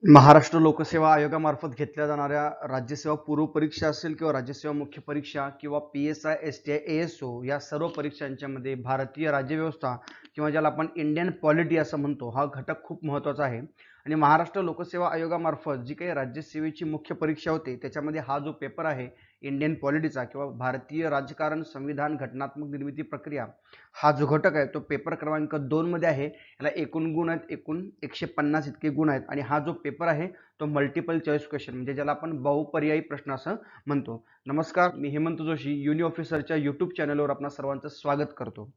महाराष्ट्र लोकसेवा आयोगामार्फत घेतल्या जाणाऱ्या राज्यसेवा पूर्व परीक्षा असेल किंवा राज्यसेवा मुख्य परीक्षा किंवा PSI STI ASO या सर्व परीक्षांच्या मध्ये भारतीय राज्यव्यवस्था किंवा ज्याला आपण इंडियन पॉलिटी असं म्हणतो हा घटक खूप महत्त्वाचा आहे. आणि महाराष्ट्र लोकसेवा आयोगामार्फत जी काही राज्यसेवेची मुख्य परीक्षा होते त्याच्यामध्ये हा जो पेपर आहे इंडियन पॉलिटीचा किंवा भारतीय राजकारण संविधान घटनात्मक निर्मिती प्रक्रिया हा जो घटक आहे तो पेपर क्रमांक 2 मध्ये आहे. याला एकूण गुण आहेत, एकूण 150 इतके गुण आहेत आणि हा जो पेपर आहे तो मल्टिपल चॉईस क्वेश्चन म्हणजे ज्याला आपण बहुपर्यायी प्रश्न असं म्हणतो. नमस्कार, मी हेमंत जोशी युनि ऑफिसरच्या यूट्यूब चॅनलवर आपणा सर्वांचं स्वागत करतो.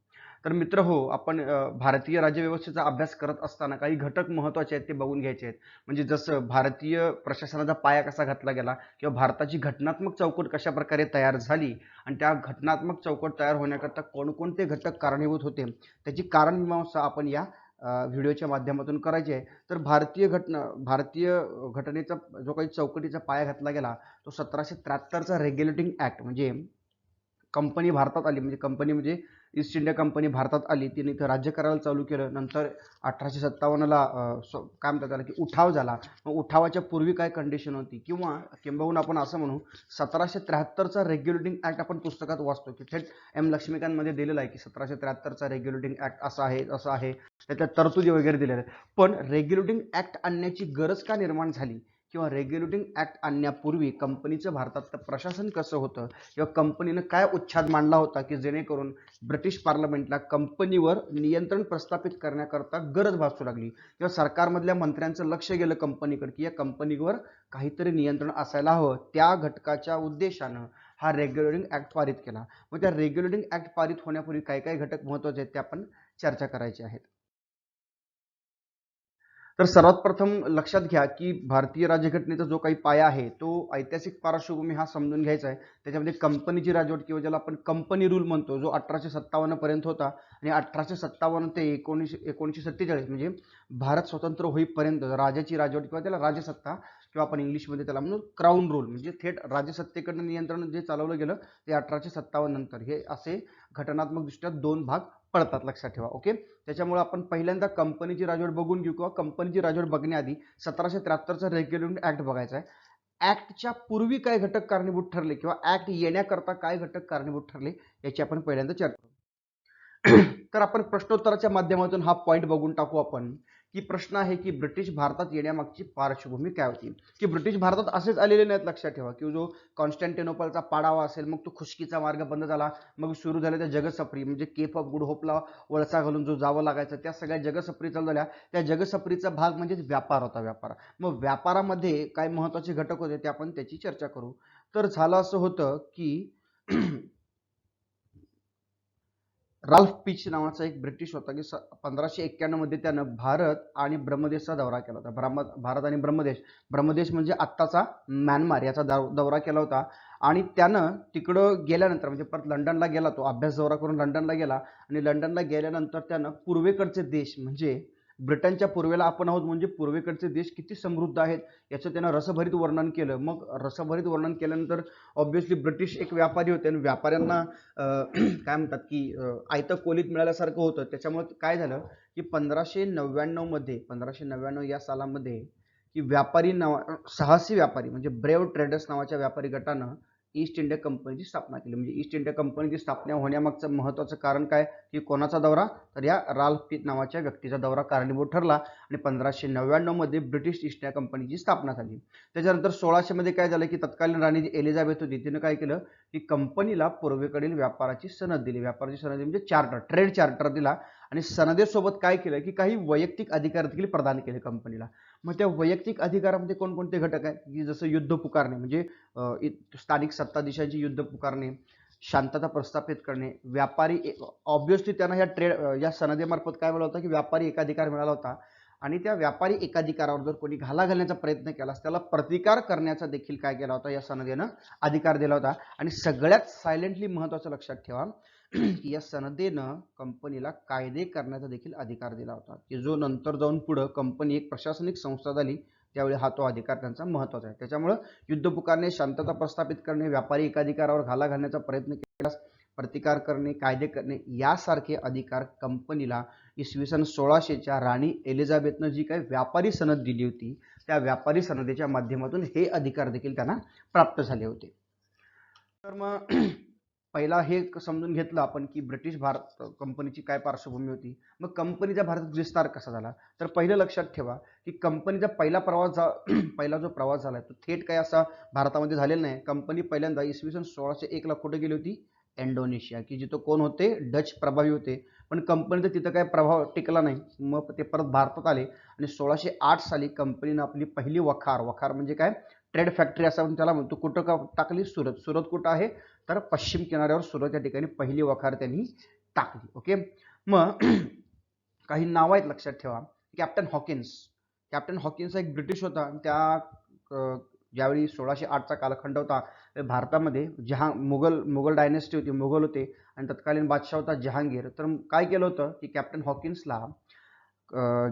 तर मित्र हो, आपण भारतीय राज्यव्यवस्थेचा अभ्यास करत असताना काही घटक महत्त्वाचे आहेत ते बघून घ्यायचे आहेत. म्हणजे जसं भारतीय प्रशासनाचा पाया कसा घातला गेला किंवा भारताची घटनात्मक चौकट कशा प्रकारे तयार झाली आणि त्या घटनात्मक चौकट तयार होण्याकरता कोणकोणते घटक कारणीभूत होते त्याची कारणमीमांसा आपण या व्हिडिओच्या माध्यमातून करायची आहे. तर भारतीय घटनेचा जो काही चौकटीचा पाया घातला गेला तो 1773चा रेग्युलेटिंग ऍक्ट म्हणजे कंपनी भारतात आली म्हणजे कंपनी म्हणजे ईस्ट इंडिया कंपनी भारतात आली, तिने इथं राज्य करायला चालू केलं. नंतर 1857ला काय म्हणतात त्याला की उठाव झाला. मग उठावाच्या पूर्वी काय कंडिशन होती किंवा किंबहुना आपण असं म्हणू 1773चा रेग्युलेटिंग ऍक्ट आपण पुस्तकात वाचतो की थेट लक्ष्मीकांतमध्ये दिलेला आहे की 1773चा रेग्युलेटिंग ऍक्ट असा आहे असं आहे, त्याच्या तरतुदी वगैरे दिलेल्या आहेत. पण रेग्युलेटिंग ऍक्ट आणण्याची गरज का निर्माण झाली किंवा रेग्युलेटिंग ऍक्ट आणण्यापूर्वी कंपनीचं भारतात प्रशासन कसं होतं किंवा कंपनीनं काय उच्छाद मांडला होता की जेणेकरून ब्रिटिश पार्लमेंटला कंपनीवर नियंत्रण प्रस्थापित करण्याकरता गरज भासू लागली किंवा सरकारमधल्या मंत्र्यांचं लक्ष गेलं कंपनीकडे की या कंपनीवर काहीतरी नियंत्रण असायला हवं. त्या घटकाच्या उद्देशानं हा रेग्युलेटिंग ऍक्ट पारित केला. मग त्या रेग्युलेटिंग ऍक्ट पारित होण्यापूर्वी काय काय घटक महत्त्वाचे आहेत ते आपण चर्चा करायचे आहेत. तर सर्वात प्रथम लक्षात घ्या की भारतीय राज्यघटनेचा जो काही पाया आहे तो ऐतिहासिक पार्श्वभूमी हा समजून घ्यायचा आहे. त्याच्यामध्ये कंपनीची राजवट किंवा ज्याला आपण कंपनी रूल म्हणतो जो 1857 पर्यंत होता आणि 1857 ते 1947 म्हणजे भारत स्वतंत्र होईपर्यंत राजाची राजवट किंवा त्याला राजसत्ता किंवा आपण इंग्लिशमध्ये त्याला म्हणून क्राऊन रूल म्हणजे थेट राजसत्तेकडनं नियंत्रण जे चालवलं गेलं ते 1857 नंतर. हे असे घटनात्मक दृष्ट्या दोन भाग पडतात, लक्षात ठेवा. ओके, त्याच्यामुळे आपण पहिल्यांदा कंपनीची राजवट बघून घेऊ किंवा कंपनीची राजवट बघण्याआधी 1773चा रेग्युलेटिंग ऍक्ट बघायचा आहे. ऍक्टच्या पूर्वी काय घटक कारणीभूत ठरले किंवा ऍक्ट येण्याकरता काय घटक कारणीभूत ठरले याची आपण पहिल्यांदा चर्चा करू. तर आपण प्रश्नोत्तराच्या माध्यमातून हा पॉइंट बघून टाकू आपण की प्रश्न आहे की ब्रिटिश भारतात येण्यामागची पार्श्वभूमी काय होती. की ब्रिटिश भारतात असेच आलेले नाहीत, लक्षात ठेवा. की जो कॉन्स्टँटिनोपलचा पाडावा असेल मग तो खुशकीचा मार्ग बंद झाला, मग सुरू झाल्या त्या जगसफरी म्हणजे केप ऑफ गुड होपला वळसा घालून जो जावं लागायचं त्या सगळ्या जगसफरी चालू झाल्या. त्या जगसफरीचा भाग म्हणजे व्यापार होता. मग व्यापारामध्ये काय महत्वाचे घटक होते ते आपण त्याची चर्चा करू. तर झालं असं होतं की राल्फ पिच नावाचा एक ब्रिटिश होता की 1591 मध्ये त्यानं भारत आणि ब्रह्मदेशचा दौरा केला होता. भारत आणि ब्रह्मदेश म्हणजे आत्ताचा म्यानमार याचा दौरा केला होता. आणि त्यानं तिकडं गेल्यानंतर म्हणजे परत लंडनला गेला, तो अभ्यास दौरा करून लंडनला गेला आणि लंडनला गेल्यानंतर त्यानं पूर्वेकडचे देश म्हणजे ब्रिटनच्या पूर्वेला आपण आहोत म्हणजे पूर्वेकडचे देश किती समृद्ध आहेत याचं त्यानं रसभरीत वर्णन केलं. मग रसभरीत वर्णन केल्यानंतर ऑब्व्हियसली ब्रिटिश एक व्यापारी होते आणि व्यापाऱ्यांना काय म्हणतात की आयतं कोलीत मिळाल्यासारखं होतं. त्याच्यामुळे काय झालं की 1599 या सालामध्ये की साहसी व्यापारी म्हणजे ब्रेव्ह ट्रेडर्स नावाच्या व्यापारी गटानं ईस्ट इंडिया कंपनीची स्थापना केली. म्हणजे ईस्ट इंडिया कंपनीची स्थापना होण्यामागचं महत्त्वाचं कारण काय की कोणाचा दौरा, तर या राल्फ पिच नावाच्या व्यक्तीचा दौरा कारणीभूत ठरला आणि 1599 मध्ये ब्रिटिश ईस्ट इंडिया कंपनीची स्थापना झाली. त्याच्यानंतर 1600 मध्ये काय झालं की तत्कालीन राणी एलिझाबेथ होती, तिने काय केलं की कंपनीला पूर्वेकडील व्यापाराची सनद दिली. म्हणजे चार्टर, ट्रेड चार्टर दिला आणि सनदेसोबत काय केलं की काही वैयक्तिक अधिकार देखील प्रदान केले कंपनीला. मग त्या वैयक्तिक अधिकारामध्ये कोणकोणते घटक आहेत की जसं युद्ध पुकारणे म्हणजे स्थानिक सत्ताधीशांची युद्ध पुकारणे, शांतता प्रस्थापित करणे, व्यापारी ऑब्व्हियसली त्यांना या सनदेमार्फत काय मिळालं होतं की व्यापारी एकाधिकार मिळाला होता आणि त्या व्यापारी एकाधिकारावर जर कोणी घाला घालण्याचा प्रयत्न केला त्याला प्रतिकार करण्याचा देखील काय केला होता या सनदेनं अधिकार दिला होता. आणि सगळ्यात सायलेंटली महत्त्वाचं लक्षात ठेवा की या सनदेनं कंपनीला कायदे करण्याचा देखील अधिकार दिला होता, की जो नंतर जाऊन पुढं कंपनी एक प्रशासनिक संस्था झाली त्यावेळी हा तो अधिकार त्यांचा महत्त्वाचा आहे. त्याच्यामुळं युद्ध पुकारणे, शांतता प्रस्थापित करणे, व्यापारी एकाधिकारावर घाला घालण्याचा प्रयत्न केल्यास प्रतिकार करणे, कायदे करणे यासारखे अधिकार कंपनीला इसवी सन 1600च्या राणी एलिझाबेथनं जी काही व्यापारी सनद दिली होती त्या व्यापारी सनदेच्या माध्यमातून हे अधिकार देखील त्यांना प्राप्त झाले होते. तर मग पहिला हे समजून घेतलं आपण की ब्रिटिश भारत कंपनीची काय पार्श्वभूमी होती. मग कंपनीचा भारतात विस्तार कसा झाला, तर पहिलं लक्षात ठेवा की कंपनीचा पहिला प्रवास पहिला जो प्रवास झाला तो थेट काय असा भारतामध्ये झालेला नाही. कंपनी पहिल्यांदा इसवी सन 1601ला कुठे गेली होती, इंडोनेशिया, की जिथं कोण होते, डच प्रभावी होते. पण कंपनीचा तिथं काय प्रभाव टिकला नाही. मग ते परत भारतात आले आणि 1608 साली कंपनीनं आपली पहिली वखार, वखार म्हणजे काय, ट्रेड फॅक्टरी असं आपण त्याला म्हणतो, कुठं का टाकली, सुरत. सुरत कुठं आहे, तर पश्चिम किनाऱ्यावर सुरत या ठिकाणी पहिली वखार त्यांनी टाकली. ओके. मग काही नावं आहेत लक्षात ठेवा. Captain Hawkins. कॅप्टन हॉकिन्स एक ब्रिटिश होता. त्या ज्यावेळी 1608चा कालखंड होता भारतामध्ये मुघल डायनेस्टी होती, मुघल होते आणि तत्कालीन बादशाह होता जहांगीर. तर काय केलं होतं की कॅप्टन हॉकिन्सला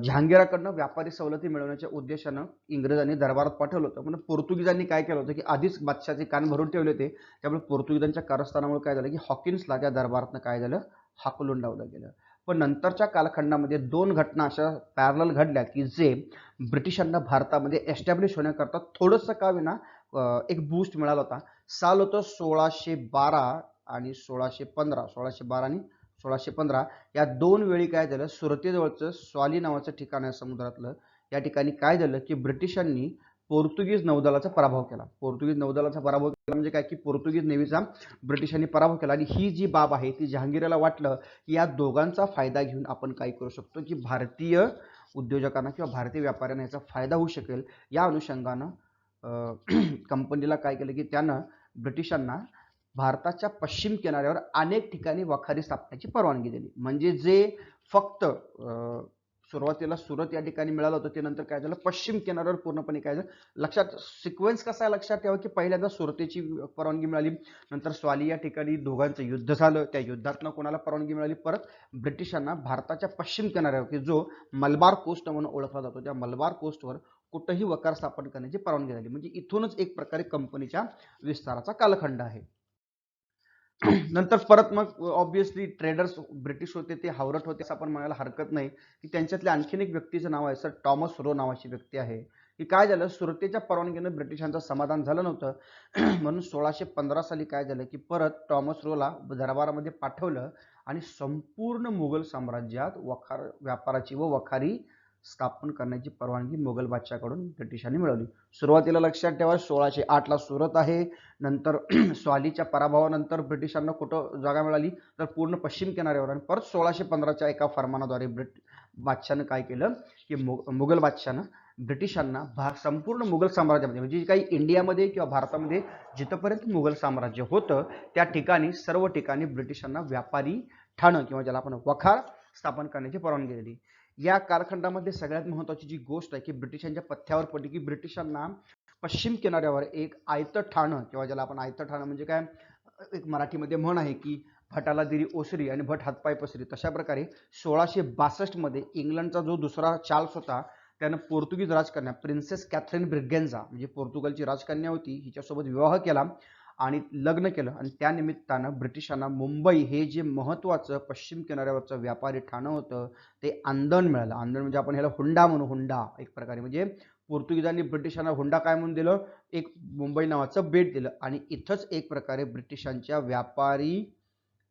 जहांगीराकडनं व्यापारी सवलती मिळवण्याच्या उद्देशानं इंग्रजांनी दरबारात पाठवलं होतं. पण पोर्तुगीजांनी काय केलं होतं की आधीच बादशाहचे कान भरून ठेवले होते. त्यामुळे पोर्तुगीजांच्या कारस्थानामुळे काय झालं की हॉकिन्सला त्या दरबारातनं काय झालं, हाकलून लावलं गेलं. पण नंतरच्या कालखंडामध्ये दोन घटना अशा पॅरलल घडल्या की जे ब्रिटिशांना भारतामध्ये एस्टॅब्लिश होण्याकरता थोडंसं का विना एक बूस्ट मिळाला होता. साल होतं 1612 आणि 1615. 1612 आणि 1615 या दोन वेळी काय झालं, सुरतेजवळचं स्वाली नावाचं ठिकाण आहे समुद्रातलं, या ठिकाणी काय झालं की ब्रिटिशांनी पोर्तुगीज नौदलाचा पराभव केला. पोर्तुगीज नौदलाचा पराभव केला म्हणजे काय की पोर्तुगीज नेव्हीचा ब्रिटिशांनी पराभव केला. आणि ही जी बाब आहे ती जहांगीरला वाटलं की या दोघांचा फायदा घेऊन आपण काय करू शकतो की भारतीय उद्योजकांना किंवा भारतीय व्यापाऱ्यांना याचा फायदा होऊ शकेल. या अनुषंगानं कंपनीला काय केलं की त्यानं ब्रिटिशांना भारताच्या पश्चिम किनाऱ्यावर अनेक ठिकाणी वखारी स्थापण्याची परवानगी दिली. म्हणजे जे फक्त सुरुवातीला सुरत या ठिकाणी मिळालं होतं ते नंतर काय झालं, पश्चिम किनाऱ्यावर पूर्णपणे काय झालं. लक्षात सिक्वेन्स कसा आहे लक्षात ठेवा की पहिल्यांदा सुरतेची परवानगी मिळाली, नंतर स्वाली या ठिकाणी दोघांचं युद्ध झालं, त्या युद्धातनं कोणाला परवानगी मिळाली, परत ब्रिटिशांना भारताच्या पश्चिम किनाऱ्यावर की जो मलबार कोस्ट म्हणून ओळखला जातो त्या मलबार कोस्टवर कुठंही वकार स्थापन करण्याची परवानगी झाली. म्हणजे इथूनच एक प्रकारे कंपनीच्या विस्ताराचा कालखंड आहे. नंतर परत मग ऑब्विसली ट्रेडर्स ब्रिटिश होते ते हावरट होते असं आपण म्हणायला हरकत नाही की त्यांच्यातल्या आणखीन एक व्यक्तीचं नाव आहे सर टॉमस रो नावाची व्यक्ती आहे. की काय झालं, सुरतेच्या परवानगीनं ब्रिटिशांचं समाधान झालं नव्हतं. म्हणून 1615 साली काय झालं की परत टॉमस रोला दरबारामध्ये पाठवलं आणि संपूर्ण मुघल साम्राज्यात व्यापाराची व वखारी स्थापन करण्याची परवानगी मुघल बादशाहकडून ब्रिटिशांनी मिळवली. सुरुवातीला लक्षात ठेवा 1608ला सुरत आहे. नंतर स्वालीच्या पराभवानंतर ब्रिटिशांना कुठं जागा मिळाली, तर पूर्ण पश्चिम किनाऱ्यावर. आणि परत 1615च्या एका फरमानाद्वारे बादशाहनं काय केलं की मुघल बादशाहनं ब्रिटिशांना संपूर्ण मुघल साम्राज्यामध्ये म्हणजे काही इंडियामध्ये किंवा भारतामध्ये जिथपर्यंत मुघल साम्राज्य होतं त्या ठिकाणी सर्व ठिकाणी ब्रिटिशांना व्यापारी ठाणं किंवा ज्याला आपण वखार स्थापन करण्याची परवानगी दिली. या कालखंडामध्ये सगळ्यात महत्त्वाची जी गोष्ट आहे की ब्रिटिशांच्या पथ्यावर पडली की ब्रिटिशांना पश्चिम किनाऱ्यावर एक आयतं ठाणं किंवा ज्याला आपण आयतं ठाणं म्हणजे काय, एक मराठीमध्ये म्हण आहे की भटाला दिली ओसरी आणि भट हातपाय पसरी, तशा प्रकारे 1662 मध्ये इंग्लंडचा जो दुसरा चार्ल्स होता त्यानं पोर्तुगीज राजकन्या प्रिन्सेस कॅथरीन ब्रिगेन्झा म्हणजे पोर्तुगलची राजकन्या होती हिच्यासोबत विवाह केला आणि लग्न केलं. आणि त्या निमित्तानं ब्रिटिशांना मुंबई हे जे महत्त्वाचं पश्चिम किनाऱ्यावरचं व्यापारी ठाणं होतं ते आंदण मिळालं. आंदण म्हणजे आपण ह्याला हुंडा म्हणू, हुंडा एक प्रकारे. म्हणजे पोर्तुगीजांनी ब्रिटिशांना हुंडा काय म्हणून दिलं, एक मुंबई नावाचं बेट दिलं. आणि इथंच एक प्रकारे ब्रिटिशांच्या व्यापारी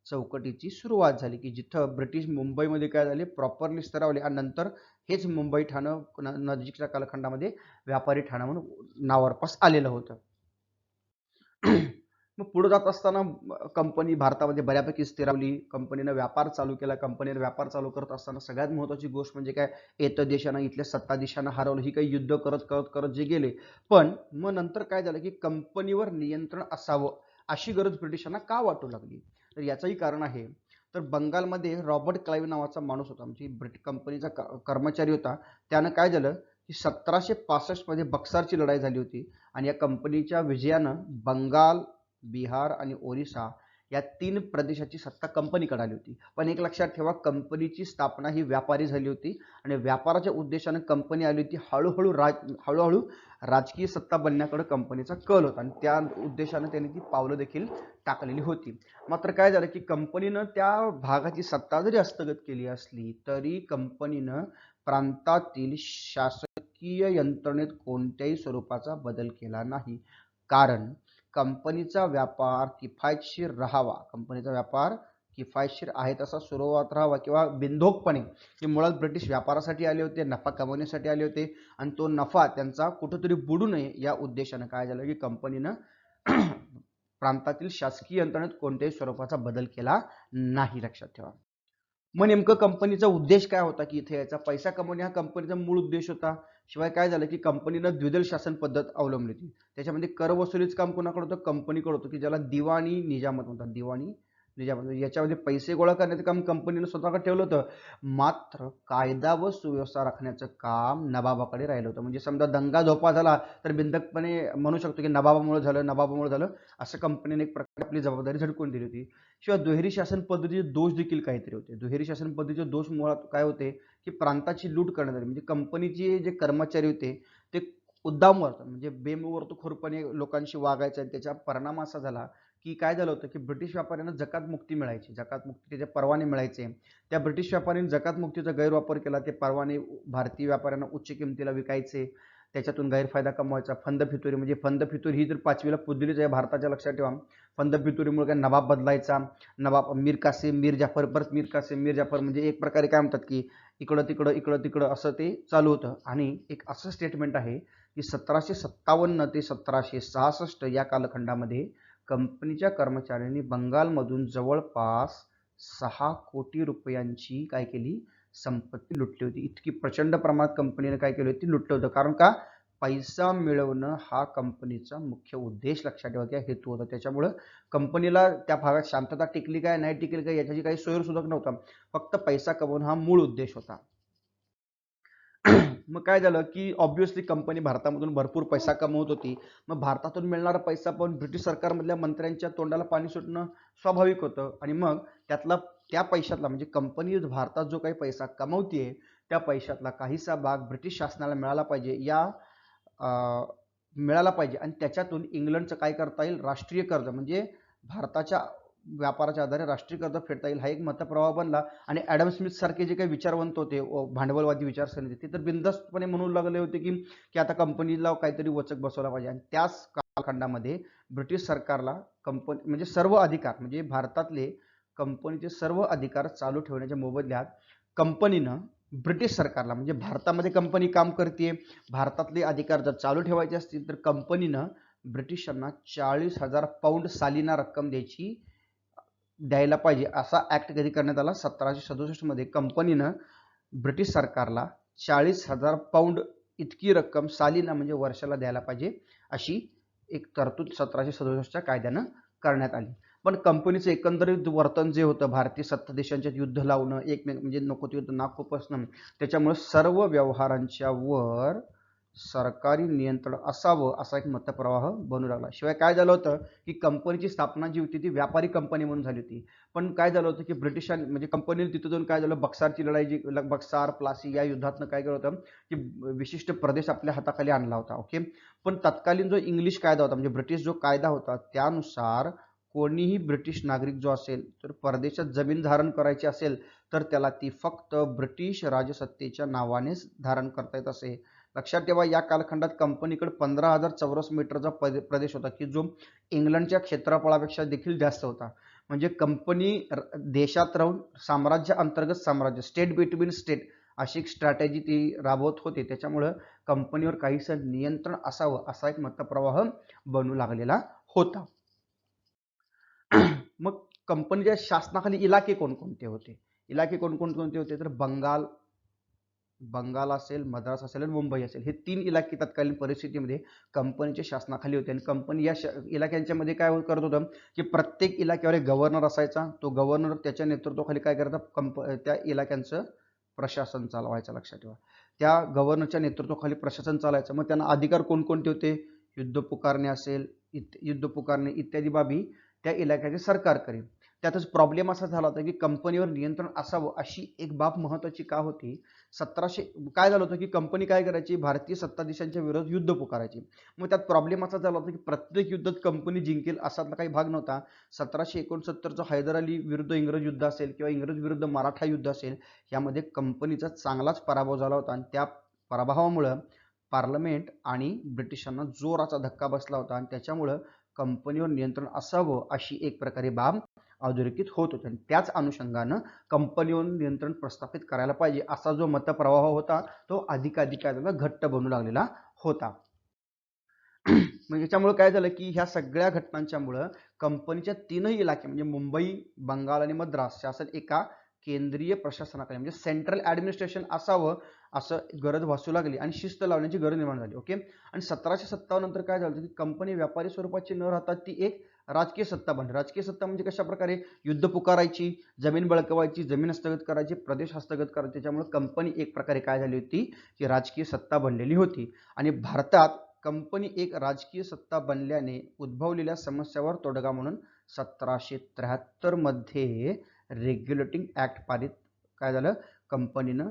चौकटीची सुरुवात झाली की जिथं ब्रिटिश मुंबईमध्ये काय झाले प्रॉपरली स्थिरावले आणि नंतर हेच मुंबई ठाणं नजीकच्या कालखंडामध्ये व्यापारी ठाणं म्हणून नावारपास आलेलं होतं. मग पुढे जात असताना कंपनी भारतामध्ये बऱ्यापैकी स्थिरावली, कंपनीनं व्यापार चालू केला. कंपनीनं व्यापार चालू करत असताना सगळ्यात महत्त्वाची गोष्ट म्हणजे काय, येतं देशानं इथल्या सत्ताधीशांना हरवलं. ही काही युद्ध करत करत करत जे गेले. पण मग नंतर काय झालं की कंपनीवर नियंत्रण असावं अशी गरज ब्रिटिशांना का वाटू लागली, तर याचंही कारण आहे. तर बंगालमध्ये रॉबर्ट क्लाइव्ह नावाचा माणूस होता, म्हणजे कंपनीचा कर्मचारी होता. त्यानं काय झालं की 1765 मध्ये बक्सारची लढाई झाली होती आणि या कंपनीच्या विजयानं बंगाल, बिहार आणि ओरिसा या 3 प्रदेशाची सत्ता कंपनीकडे आली होती. पण एक लक्षात ठेवा, कंपनीची स्थापना ही व्यापारी झाली होती आणि व्यापाराच्या उद्देशाने कंपनी आली होती. हळूहळू राजकीय सत्ता बनण्याकडे कंपनीचा कल होता आणि त्या उद्देशाने त्यांनी ती पावलं देखील टाकलेली होती. मात्र काय झालं की कंपनीनं त्या भागाची सत्ता जरी हस्तगत केली असली तरी कंपनीनं प्रांतातील शासकीय यंत्रणेत कोणत्याही स्वरूपाचा बदल केला नाही. कारण कंपनीचा व्यापार किफायतशीर आहे तसा सुरुवात राहावा किंवा बिनधोकपणे, ते मुळात ब्रिटिश व्यापारासाठी आले होते, नफा कमवण्यासाठी आले होते आणि तो नफा त्यांचा कुठेतरी बुडू नये या उद्देशाने काय झालं की कंपनीनं प्रांतातील शासकीय यंत्रणेत कोणत्याही स्वरूपाचा बदल केला नाही. लक्षात ठेवा. मग नेमकं कंपनीचा उद्देश काय होता की इथे याचा पैसा कमवणे हा कंपनीचा मूळ उद्देश होता. शिवाय काय झालं की कंपनीनं द्विदल शासन पद्धत अवलंबली होती. त्याच्यामध्ये कर वसुलीचं काम कोणाकडे होतं? कंपनीकडे होतं, की ज्याला दिवाणी निजामत म्हणतात. दिवाणी निजामत याच्यामध्ये पैसे गोळा करण्याचं काम कंपनीनं स्वतःकडे ठेवलं होतं. मात्र कायदा व सुव्यवस्था राखण्याचं काम नवाबाकडे राहिलं होतं. म्हणजे समजा दंगा धोपा झाला तर बिंदकपणे म्हणू शकतो की नवाबामुळे झालं असं कंपनीने एक प्रकारे आपली जबाबदारी झटकून दिली होती. शिवाय दुहेरी शासन पद्धतीचे दोष देखील काहीतरी होते. दुहेरी शासन पद्धतीचे दोष मुळात काय होते की प्रांताची लूट करण्यात आली. म्हणजे कंपनीचे जे कर्मचारी होते ते उद्दामवर म्हणजे बेमुरतखोरपणे लोकांशी वागायचे आणि त्याचा परिणाम असा झाला की काय झालं होतं की ब्रिटिश व्यापाऱ्यांना जकात मुक्ती मिळायची. जकात मुक्तीचे परवाने मिळायचे. त्या ब्रिटिश व्यापाऱ्यांनी जकात मुक्तीचा गैरवापर केला. ते परवाने भारतीय व्यापाऱ्यांना उच्च किमतीला विकायचे. त्याच्यातून गैरफायदा कमवायचा. फंदफितुरी म्हणजे फंदफितुरी ही जर 5वीला पुजलीच आहे भारताच्या, लक्षात ठेवा. फंदफितुरीमुळे काय नवाब बदलायचा. नवाब मीर कासिम, मीर जाफर, परत मीर कासिम, मीर जाफर म्हणजे एक प्रकारे काय म्हणतात की इकडं तिकडं असं ते चालू होतं. आणि एक असं स्टेटमेंट आहे की 1757 ते 1766 या कालखंडामध्ये कंपनीच्या कर्मचाऱ्यांनी बंगालमधून जवळपास 6 कोटी रुपयांची काय केली? संपत्ती लुटली होती. इतकी प्रचंड प्रमाणात कंपनीने काय केली होती? लुटलं होतं. कारण का? पैसा मिळवणं हा कंपनीचा मुख्य उद्देश, लक्षात ठेवा, किंवा हेतू होता. त्याच्यामुळं कंपनीला त्या भागात शांतता टिकली काय नाही टिकली काय याच्याची काही सोयीसुद्धा नव्हता. फक्त पैसा कमवणं हा मूळ उद्देश होता. मग काय झालं की ऑब्व्हियसली कंपनी भारतामधून भरपूर पैसा कमवत होती. मग भारतातून मिळणारा पैसा पण ब्रिटिश सरकारमधल्या मंत्र्यांच्या तोंडाला पाणी सुटणं स्वाभाविक होतं. आणि मग त्या पैशातला म्हणजे कंपनी भारतात जो काही पैसा कमवतीये त्या पैशातला काहीसा भाग ब्रिटिश शासनाला मिळाला पाहिजे आणि त्याच्यातून इंग्लंडचं काय करता येईल? राष्ट्रीय कर्ज म्हणजे भारताच्या व्यापाराच्या आधारे राष्ट्रीय कर्ज फेडता येईल हा एक मतप्रवाह बनला. आणि ॲडम स्मिथ सारखे जे काही विचारवंत होते भांडवलवादी विचारसरणीचे ते तर बिनधास्तपणे म्हणू लागले होते की आता कंपनीला काहीतरी वचक बसवला पाहिजे. आणि त्याच कालखंडामध्ये ब्रिटिश सरकारला कंपनी म्हणजे सर्व अधिकार म्हणजे भारतातले कंपनीचे सर्व अधिकार चालू ठेवण्याच्या मोबदल्यात कंपनीनं ब्रिटिश सरकारला म्हणजे भारतामध्ये कंपनी काम करते, भारतातले अधिकार जर चालू ठेवायचे असतील तर कंपनीनं ब्रिटिशांना 40,000 पाऊंड सालिना रक्कम द्यायला पाहिजे. असा ऍक्ट कधी करण्यात आला? 1767 मध्ये कंपनीनं ब्रिटिश सरकारला 40,000 पाऊंड इतकी रक्कम सालिना म्हणजे वर्षाला द्यायला पाहिजे अशी एक तरतूद 1767च्या कायद्यानं करण्यात आली. पण कंपनीचं एकंदरीत वर्तन जे होतं भारतीय सत्ता देशांच्यात युद्ध लावणं, एकमेक म्हणजे नको ते युद्ध नाक खुपसणं, त्याच्यामुळे सर्व व्यवहारांच्या वर सरकारी नियंत्रण असावं असा एक मतप्रवाह बनू लागला. शिवाय काय झालं होतं की कंपनीची स्थापना जी होती ती व्यापारी कंपनी म्हणून झाली होती. पण काय झालं होतं की ब्रिटिशांनी म्हणजे कंपनीने तिथं जाऊन काय झालं, बक्सारची लढाई जी बक्सार प्लासी या युद्धातनं काय केलं होतं की विशिष्ट प्रदेश आपल्या हाताखाली आणला होता. ओके. पण तत्कालीन जो इंग्लिश कायदा होता म्हणजे ब्रिटिश जो कायदा होता त्यानुसार कोणीही ब्रिटिश नागरिक जो असेल तर परदेशात जमीन धारण करायची असेल तर त्याला ती फक्त ब्रिटिश राजसत्तेच्या नावानेच धारण करता येत असे. लक्षात ठेवा, या कालखंडात कंपनीकडे 15,000 चौरस मीटरचा प्रदेश होता की जो इंग्लंडच्या क्षेत्रफळापेक्षा देखील जास्त होता. म्हणजे कंपनी देशात राहून साम्राज्य अंतर्गत साम्राज्य, स्टेट बिटवीन स्टेट अशी एक स्ट्रॅटेजी ती राबवत होती. त्याच्यामुळं कंपनीवर काहीसं नियंत्रण असावं असा एक मतप्रवाह बनू लागलेला होता. मग कंपनीच्या शासनाखाली इलाके कोणकोणते होते? कोणकोणते होते तर बंगाल असेल, मद्रास असेल आणि मुंबई असेल हे 3 इलाके तत्कालीन परिस्थितीमध्ये कंपनीच्या शासनाखाली होते. आणि कंपनी या इलाक्यांच्या मध्ये काय करत होतं की प्रत्येक इलाक्यावर एक गव्हर्नर असायचा. तो गव्हर्नर त्याच्या नेतृत्वाखाली काय करता त्या इलाक्यांचं प्रशासन चालवायचं. लक्षात ठेवा, त्या गव्हर्नरच्या नेतृत्वाखाली प्रशासन चालायचं. मग त्यांना अधिकार कोणकोणते होते? युद्ध पुकारणे इत्यादी बाबी त्या इलाक्याचे सरकार करेल. त्यातच प्रॉब्लेम असा झाला होता की कंपनीवर नियंत्रण असावं अशी एक बाब महत्त्वाची का होती. 1700 काय झालं होतं की कंपनी काय करायची, भारतीय सत्ताधीशांच्या विरोधात युद्ध पुकारायची. मग त्यात प्रॉब्लेम असा झाला होता की प्रत्येक युद्धात कंपनी जिंकेल असा काही भाग नव्हता. 1769चं हैदर अली विरुद्ध इंग्रज युद्ध असेल किंवा इंग्रज विरुद्ध मराठा युद्ध असेल, यामध्ये कंपनीचा चांगलाच पराभव झाला होता आणि त्या पराभवामुळं पार्लमेंट आणि ब्रिटिशांना जोराचा धक्का बसला होता आणि त्याच्यामुळं कंपनीवर नियंत्रण असावं अशी एक प्रकारे बाब अधोरेखित होत होते आणि त्याच अनुषंगानं कंपनीवर नियंत्रण प्रस्थापित करायला पाहिजे असा जो मतप्रवाह होता तो अधिकाधिक घट्ट बनू लागलेला होता. म्हणजे याच्यामुळे काय झालं की ह्या सगळ्या घटनांच्यामुळं कंपनीच्या तीनही इलाके म्हणजे मुंबई, बंगाल आणि मद्रास शासन एका केंद्रीय प्रशासनाखाली म्हणजे सेंट्रल ॲडमिनिस्ट्रेशन असावं असं गरज भासू लागली आणि शिस्त लावण्याची गरज निर्माण झाली. ओके. आणि 1757 नंतर काय झालं की कंपनी व्यापारी स्वरूपाची न राहता ती एक राजकीय सत्ता बनली. राजकीय सत्ता म्हणजे कशा प्रकारे युद्ध पुकारायची, जमीन बळकवायची, जमीन हस्तगत करायची, प्रदेश हस्तगत करायचे. त्याच्यामुळे कंपनी एक प्रकारे काय झाली होती की राजकीय सत्ता बनलेली होती आणि भारतात कंपनी एक राजकीय सत्ता बनल्याने उद्भवलेल्या समस्यावर तोडगा म्हणून 1773 मध्ये रेग्युलेटिंग ऍक्ट पारित काय झालं कंपनीनं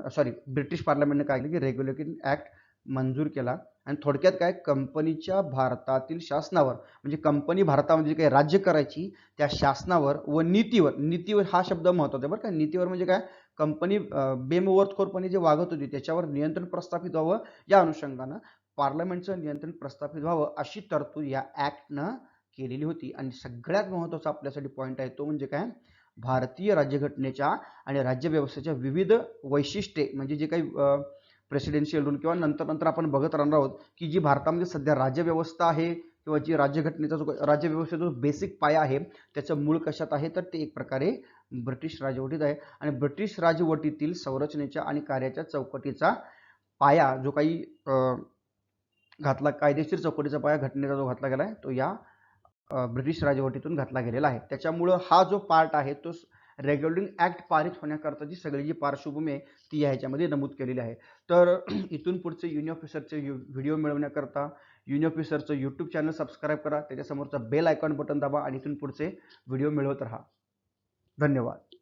ब्रिटिश पार्लमेंटने काय केलं की रेग्युलेटिंग ऍक्ट मंजूर केला आणि थोडक्यात काय कंपनीच्या भारतातील शासनावर म्हणजे कंपनी भारतामध्ये काही राज्य करायची त्या शासनावर व नीतीवर हा शब्द महत्त्वाचा आहे बरं का. नीतीवर म्हणजे काय कंपनी बेमुदतखोरपणे जे वागत होती त्याच्यावर नियंत्रण प्रस्थापित व्हावं या अनुषंगानं पार्लमेंटचं नियंत्रण प्रस्थापित व्हावं अशी तरतूद या ऍक्टनं केलेली होती. आणि सगळ्यात महत्त्वाचा आपल्यासाठी पॉईंट आहे तो म्हणजे काय भारतीय राज्यघटनेच्या आणि राज्यव्यवस्थेच्या विविध वैशिष्ट्ये म्हणजे जे काही प्रेसिडेन्शियल रूल किंवा नंतर आपण बघत राहणार आहोत की जी भारतामध्ये सध्या राज्यव्यवस्था आहे किंवा जी राज्यघटनेचा जो राज्यव्यवस्थेचा जो बेसिक पाया आहे त्याचं मूळ कशात आहे तर ते एक प्रकारे ब्रिटिश राजवटीत आहे. आणि ब्रिटिश राजवटीतील संरचनेच्या आणि कार्याच्या चौकटीचा पाया जो काही घातला कायदेशीर चौकटीचा पाया घटनेचा जो घातला गेला आहे तो या ब्रिटिश राजवटीतून घातला गेलेला आहे. त्याच्यामुळं हा जो पार्ट आहे तो रेग्युलेटिंग ऍक्ट पारित होण्याकरताची सगळी जी पार्श्वभूमी आहे ती ह्याच्यामध्ये नमूद केलेली आहे. तर इथून पुढचे युनि ऑफिसरचे व्हिडिओ मिळवण्याकरता युनि ऑफिसरचं यूट्यूब चॅनल सबस्क्राईब करा, त्याच्यासमोरचा बेल आयकॉन बटन दाबा आणि इथून पुढचे व्हिडिओ मिळवत राहा. धन्यवाद.